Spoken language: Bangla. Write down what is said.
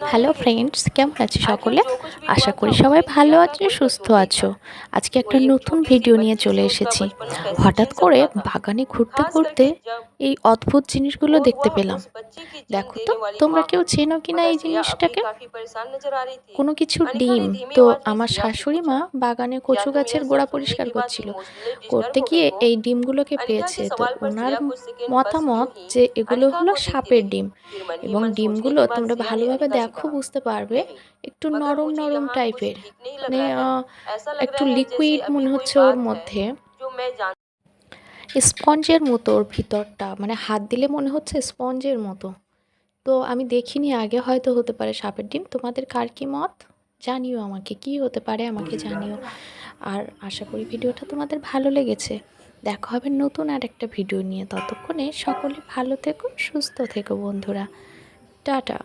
হ্যালো ফ্রেন্ডস, কেমন আছো সকলে? আশা করি সবাই ভালো আছো, সুস্থ আছো। আজকে একটা নতুন ভিডিও নিয়ে চলে এসেছি। হঠাৎ করে বাগানে ঘুরতে ঘুরতে এই অদ্ভুত জিনিসগুলো দেখতে পেলাম। দেখো তো, তোমরা কেউ চেনো কিনা এই জিনিসটাকে? কোনো কিছুর ডিম। তো আমার শাশুড়ি মা বাগানে কচু গাছের গোড়া পরিষ্কার করছিল, করতে গিয়ে এই ডিমগুলোকে পেয়েছে। তো ওনার মতামত যে এগুলো হলো সাপের ডিম, এবং ডিমগুলো তোমরা ভালোভাবে দেখো বুঝতে পারবে একটু নরম নরম টাইপের, মানে একটু লিকুইড মনে হচ্ছে ওর মধ্যে, স্পঞ্জের মতো ওর ভিতরটা, মানে হাত দিলে মনে হচ্ছে স্পঞ্জের মতো। তো আমি দেখিনি আগে, হয়তো হতে পারে সাপের ডিম। তোমাদের কার কি মত জানিও, আমাকে কি হতে পারে আমাকে জানিও। আর আশা করি ভিডিওটা তোমাদের ভালো লেগেছে। দেখা হবে নতুন আর একটা ভিডিও নিয়ে। ততক্ষণে সকলে ভালো থেকো, সুস্থ থেকো বন্ধুরা। টাটা।